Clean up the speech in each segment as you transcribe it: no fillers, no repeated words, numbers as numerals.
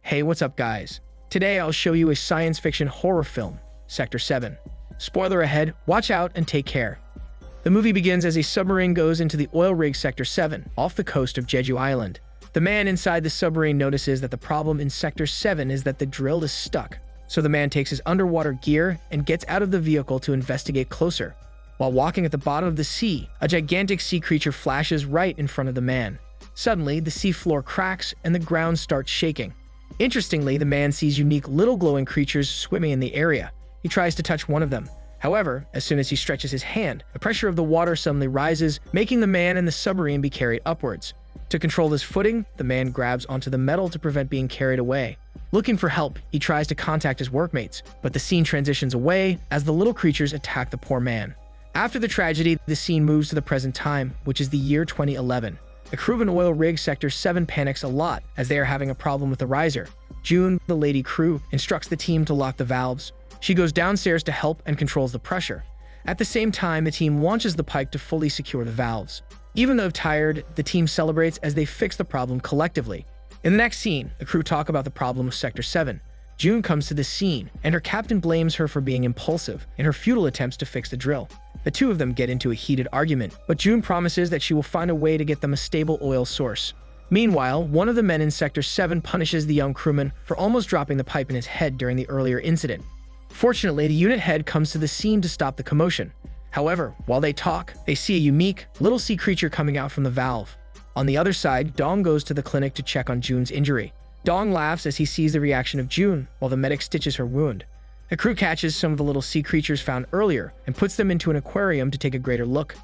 Hey, what's up guys? Today I'll show you a science fiction horror film, Sector 7. Spoiler ahead, watch out and take care. The movie begins as a submarine goes into the oil rig Sector 7 off the coast of Jeju Island. The man inside the submarine notices that the problem in Sector 7 is that the drill is stuck. So the man takes his underwater gear and gets out of the vehicle to investigate closer. While walking at the bottom of the sea, a gigantic sea creature flashes right in front of the man. Suddenly, the sea floor cracks and the ground starts shaking. Interestingly, the man sees unique little glowing creatures swimming in the area. He tries to touch one of them. However, as soon as he stretches his hand, the pressure of the water suddenly rises, making the man and the submarine be carried upwards. To control his footing, the man grabs onto the metal to prevent being carried away. Looking for help, he tries to contact his workmates, but the scene transitions away as the little creatures attack the poor man. After the tragedy, the scene moves to the present time, which is the year 2011. The crew of an oil rig Sector 7 panics a lot as they are having a problem with the riser. June, the lady crew, instructs the team to lock the valves. She goes downstairs to help and controls the pressure. At the same time, the team launches the pike to fully secure the valves. Even though tired, the team celebrates as they fix the problem collectively. In the next scene, the crew talk about the problem of Sector 7. June comes to the scene, and her captain blames her for being impulsive in her futile attempts to fix the drill. The two of them get into a heated argument, but June promises that she will find a way to get them a stable oil source. Meanwhile, one of the men in Sector 7 punishes the young crewman for almost dropping the pipe in his head during the earlier incident. Fortunately, the unit head comes to the scene to stop the commotion. However, while they talk, they see a unique, little sea creature coming out from the valve. On the other side, Dong goes to the clinic to check on June's injury. Dong laughs as he sees the reaction of June while the medic stitches her wound. The crew catches some of the little sea creatures found earlier and puts them into an aquarium to take a greater look.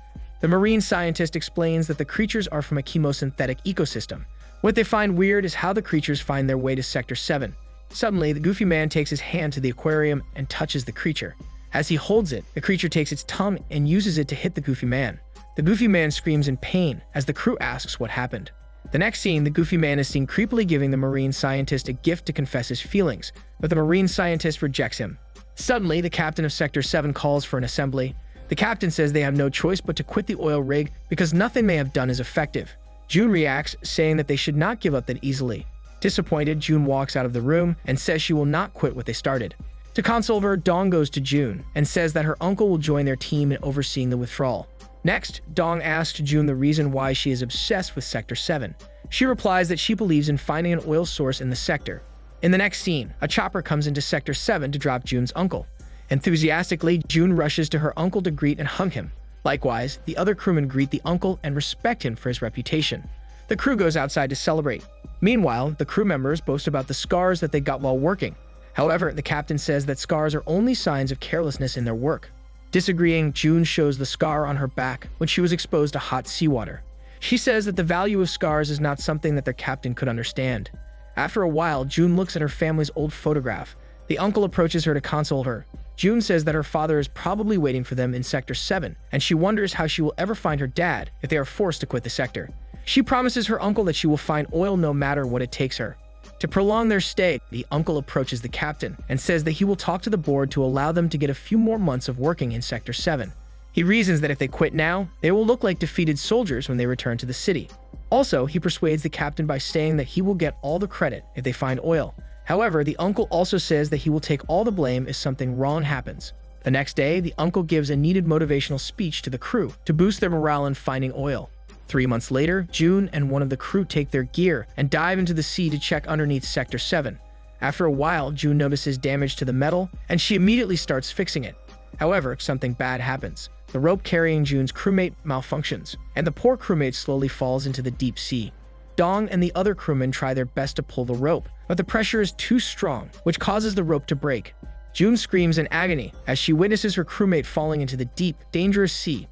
The marine scientist explains that the creatures are from a chemosynthetic ecosystem. What they find weird is how the creatures find their way to Sector 7. Suddenly, the goofy man takes his hand to the aquarium and touches the creature. As he holds it, the creature takes its tongue and uses it to hit the goofy man. The goofy man screams in pain as the crew asks what happened. The next scene, the goofy man is seen creepily giving the marine scientist a gift to confess his feelings, but the marine scientist rejects him. Suddenly, the captain of Sector 7 calls for an assembly. The captain says they have no choice but to quit the oil rig because nothing they have done is effective. June reacts, saying that they should not give up that easily. Disappointed, June walks out of the room and says she will not quit what they started. To console her, Dong goes to June and says that her uncle will join their team in overseeing the withdrawal. Next, Dong asks June the reason why she is obsessed with Sector 7. She replies that she believes in finding an oil source in the sector. In the next scene, a chopper comes into Sector 7 to drop June's uncle. Enthusiastically, June rushes to her uncle to greet and hug him. Likewise, the other crewmen greet the uncle and respect him for his reputation. The crew goes outside to celebrate. Meanwhile, the crew members boast about the scars that they got while working. However, the captain says that scars are only signs of carelessness in their work. Disagreeing, June shows the scar on her back when she was exposed to hot seawater. She says that the value of scars is not something that their captain could understand. After a while, June looks at her family's old photograph. The uncle approaches her to console her. June says that her father is probably waiting for them in Sector 7, and she wonders how she will ever find her dad if they are forced to quit the sector. She promises her uncle that she will find oil no matter what it takes her. To prolong their stay, the uncle approaches the captain and says that he will talk to the board to allow them to get a few more months of working in Sector 7. He reasons that if they quit now, they will look like defeated soldiers when they return to the city. Also, he persuades the captain by saying that he will get all the credit if they find oil. However, the uncle also says that he will take all the blame if something wrong happens. The next day, the uncle gives a needed motivational speech to the crew to boost their morale in finding oil. 3 months later, June and one of the crew take their gear and dive into the sea to check underneath Sector 7. After a while, June notices damage to the metal, and she immediately starts fixing it. However, something bad happens. The rope carrying June's crewmate malfunctions, and the poor crewmate slowly falls into the deep sea. Dong and the other crewmen try their best to pull the rope, but the pressure is too strong, which causes the rope to break. June screams in agony as she witnesses her crewmate falling into the deep, dangerous sea.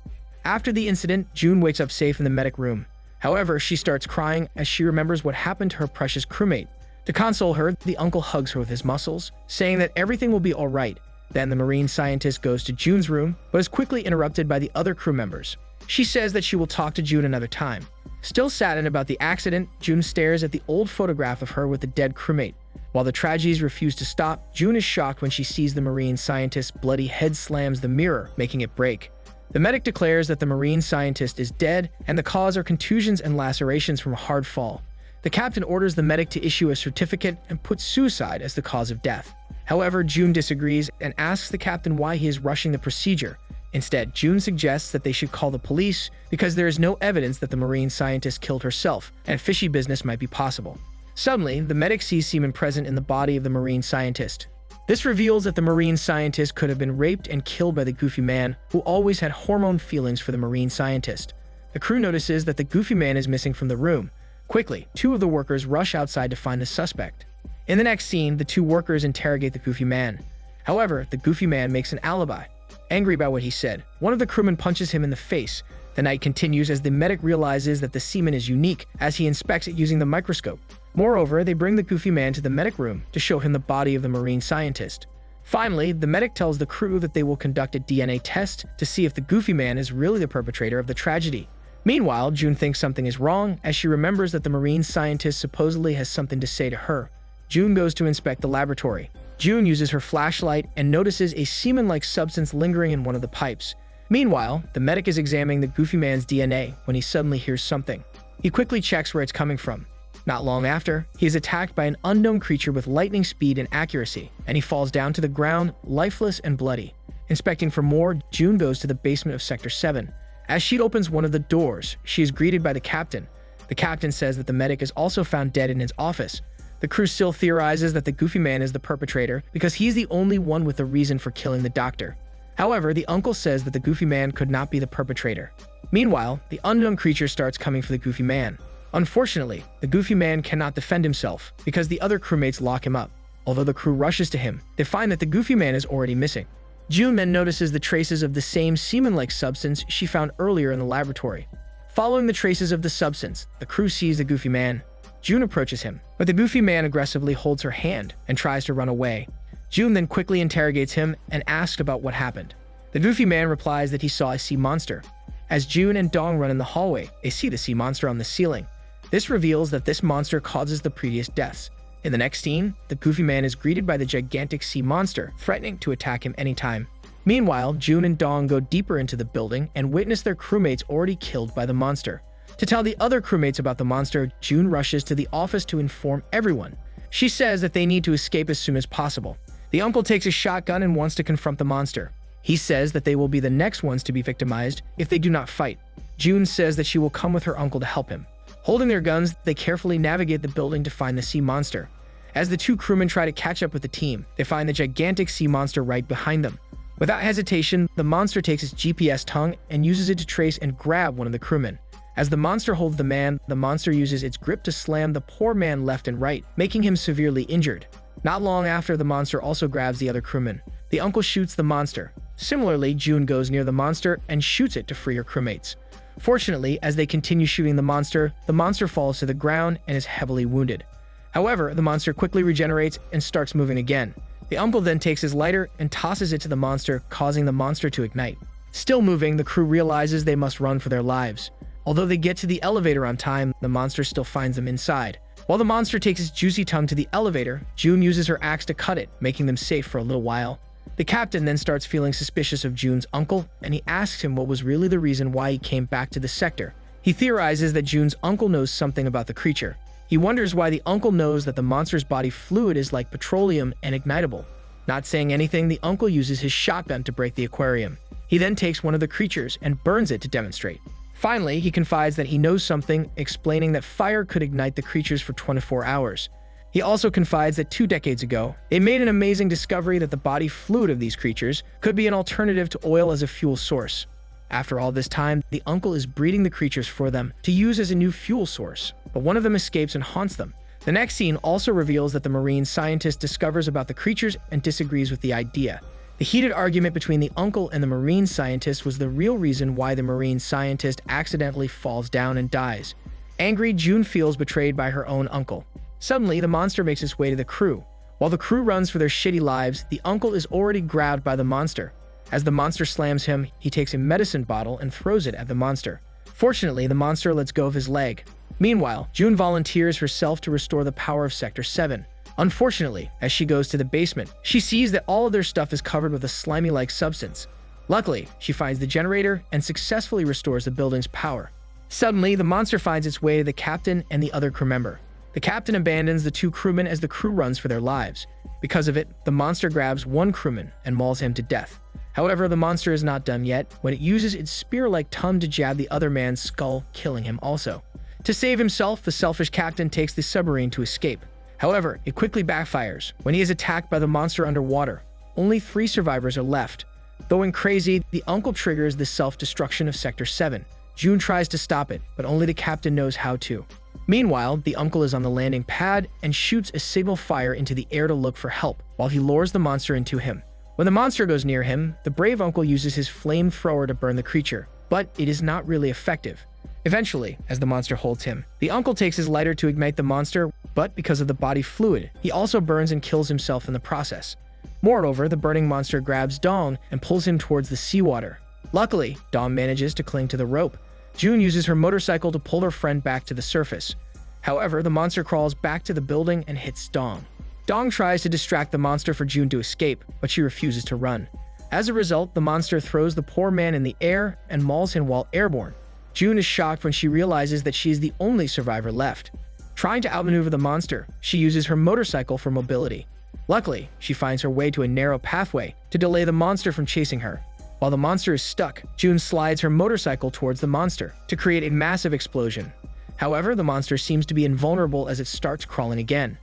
After the incident, June wakes up safe in the medic room. However, she starts crying as she remembers what happened to her precious crewmate. To console her, the uncle hugs her with his muscles, saying that everything will be alright. Then the marine scientist goes to June's room, but is quickly interrupted by the other crew members. She says that she will talk to June another time. Still saddened about the accident, June stares at the old photograph of her with the dead crewmate. While the tragedies refuse to stop, June is shocked when she sees the marine scientist's bloody head slams the mirror, making it break. The medic declares that the marine scientist is dead, and the cause are contusions and lacerations from a hard fall. The captain orders the medic to issue a certificate and puts suicide as the cause of death. However, June disagrees and asks the captain why he is rushing the procedure. Instead, June suggests that they should call the police because there is no evidence that the marine scientist killed herself, and fishy business might be possible. Suddenly, the medic sees semen present in the body of the marine scientist. This reveals that the marine scientist could have been raped and killed by the Goofy Man, who always had hormone feelings for the marine scientist. The crew notices that the Goofy Man is missing from the room. Quickly, two of the workers rush outside to find the suspect. In the next scene, the two workers interrogate the Goofy Man. However, the Goofy Man makes an alibi. Angry by what he said, one of the crewmen punches him in the face. The night continues as the medic realizes that the semen is unique as he inspects it using the microscope. Moreover, they bring the Goofy Man to the medic room to show him the body of the marine scientist. Finally, the medic tells the crew that they will conduct a DNA test to see if the Goofy Man is really the perpetrator of the tragedy. Meanwhile, June thinks something is wrong as she remembers that the marine scientist supposedly has something to say to her. June goes to inspect the laboratory. June uses her flashlight and notices a semen-like substance lingering in one of the pipes. Meanwhile, the medic is examining the Goofy Man's DNA when he suddenly hears something. He quickly checks where it's coming from. Not long after, he is attacked by an unknown creature with lightning speed and accuracy, and he falls down to the ground, lifeless and bloody. Inspecting for more, June goes to the basement of Sector 7. As she opens one of the doors, she is greeted by the captain. The captain says that the medic is also found dead in his office. The crew still theorizes that the Goofy Man is the perpetrator because he's the only one with a reason for killing the doctor. However, the uncle says that the Goofy Man could not be the perpetrator. Meanwhile, the unknown creature starts coming for the Goofy Man. Unfortunately, the Goofy Man cannot defend himself because the other crewmates lock him up. Although the crew rushes to him, they find that the Goofy Man is already missing. June then notices the traces of the same semen-like substance she found earlier in the laboratory. Following the traces of the substance, the crew sees the Goofy Man. June approaches him, but the Goofy Man aggressively holds her hand and tries to run away. June then quickly interrogates him and asks about what happened. The Goofy Man replies that he saw a sea monster. As June and Dong run in the hallway, they see the sea monster on the ceiling. This reveals that this monster causes the previous deaths. In the next scene, the Goofy Man is greeted by the gigantic sea monster, threatening to attack him anytime. Meanwhile, June and Dong go deeper into the building and witness their crewmates already killed by the monster. To tell the other crewmates about the monster, June rushes to the office to inform everyone. She says that they need to escape as soon as possible. The uncle takes a shotgun and wants to confront the monster. He says that they will be the next ones to be victimized if they do not fight. June says that she will come with her uncle to help him. Holding their guns, they carefully navigate the building to find the sea monster. As the two crewmen try to catch up with the team, they find the gigantic sea monster right behind them. Without hesitation, the monster takes its GPS tongue and uses it to trace and grab one of the crewmen. As the monster holds the man, the monster uses its grip to slam the poor man left and right, making him severely injured. Not long after, the monster also grabs the other crewman. The uncle shoots the monster. Similarly, June goes near the monster and shoots it to free her crewmates. Fortunately, as they continue shooting the monster falls to the ground and is heavily wounded. However, the monster quickly regenerates and starts moving again. The uncle then takes his lighter and tosses it to the monster, causing the monster to ignite. Still moving, the crew realizes they must run for their lives. Although they get to the elevator on time, the monster still finds them inside. While the monster takes its juicy tongue to the elevator, June uses her axe to cut it, making them safe for a little while. The captain then starts feeling suspicious of June's uncle, and he asks him what was really the reason why he came back to the sector. He theorizes that June's uncle knows something about the creature. He wonders why the uncle knows that the monster's body fluid is like petroleum and ignitable. Not saying anything, the uncle uses his shotgun to break the aquarium. He then takes one of the creatures and burns it to demonstrate. Finally, he confides that he knows something, explaining that fire could ignite the creatures for 24 hours. He also confides that 2 decades ago, they made an amazing discovery that the body fluid of these creatures could be an alternative to oil as a fuel source. After all this time, the uncle is breeding the creatures for them to use as a new fuel source, but one of them escapes and haunts them. The next scene also reveals that the marine scientist discovers about the creatures and disagrees with the idea. The heated argument between the uncle and the marine scientist was the real reason why the marine scientist accidentally falls down and dies. Angry, June feels betrayed by her own uncle. Suddenly, the monster makes its way to the crew. While the crew runs for their shitty lives, the uncle is already grabbed by the monster. As the monster slams him, he takes a medicine bottle and throws it at the monster. Fortunately, the monster lets go of his leg. Meanwhile, June volunteers herself to restore the power of Sector 7. Unfortunately, as she goes to the basement, she sees that all of their stuff is covered with a slimy-like substance. Luckily, she finds the generator and successfully restores the building's power. Suddenly, the monster finds its way to the captain and the other crew member. The captain abandons the two crewmen as the crew runs for their lives. Because of it, the monster grabs one crewman and mauls him to death. However, the monster is not done yet when it uses its spear-like tongue to jab the other man's skull, killing him also. To save himself, the selfish captain takes the submarine to escape. However, it quickly backfires when he is attacked by the monster underwater. Only 3 survivors are left. Going crazy, the uncle triggers the self-destruction of Sector 7. June tries to stop it, but only the captain knows how to. Meanwhile, the uncle is on the landing pad and shoots a signal fire into the air to look for help, while he lures the monster into him. When the monster goes near him, the brave uncle uses his flamethrower to burn the creature, but it is not really effective. Eventually, as the monster holds him, the uncle takes his lighter to ignite the monster, but because of the body fluid, he also burns and kills himself in the process. Moreover, the burning monster grabs Dong and pulls him towards the seawater. Luckily, Dong manages to cling to the rope. June uses her motorcycle to pull her friend back to the surface. However, the monster crawls back to the building and hits Dong. Dong tries to distract the monster for June to escape, but she refuses to run. As a result, the monster throws the poor man in the air and mauls him while airborne. June is shocked when she realizes that she is the only survivor left. Trying to outmaneuver the monster, she uses her motorcycle for mobility. Luckily, she finds her way to a narrow pathway to delay the monster from chasing her. While the monster is stuck, June slides her motorcycle towards the monster to create a massive explosion. However, the monster seems to be invulnerable as it starts crawling again.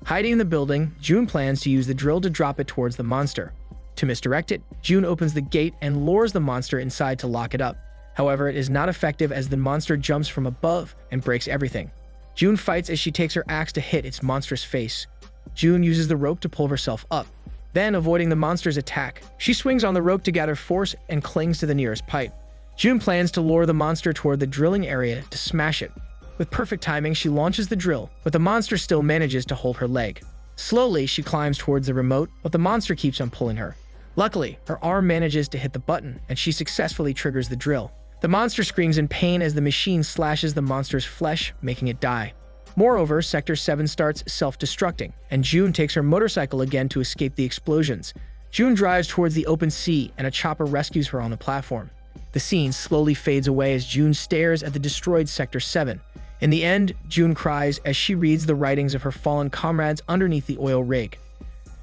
Hiding in the building, June plans to use the drill to drop it towards the monster. To misdirect it, June opens the gate and lures the monster inside to lock it up. However, it is not effective as the monster jumps from above and breaks everything. June fights as she takes her axe to hit its monstrous face. June uses the rope to pull herself up. Then, avoiding the monster's attack, she swings on the rope to gather force and clings to the nearest pipe. June plans to lure the monster toward the drilling area to smash it. With perfect timing, she launches the drill, but the monster still manages to hold her leg. Slowly, she climbs towards the remote, but the monster keeps on pulling her. Luckily, her arm manages to hit the button, and she successfully triggers the drill. The monster screams in pain as the machine slashes the monster's flesh, making it die. Moreover, Sector 7 starts self-destructing, and June takes her motorcycle again to escape the explosions. June drives towards the open sea, and a chopper rescues her on the platform. The scene slowly fades away as June stares at the destroyed Sector 7. In the end, June cries as she reads the writings of her fallen comrades underneath the oil rig.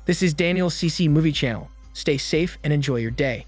This is Daniel CC Movie Channel. Stay safe and enjoy your day.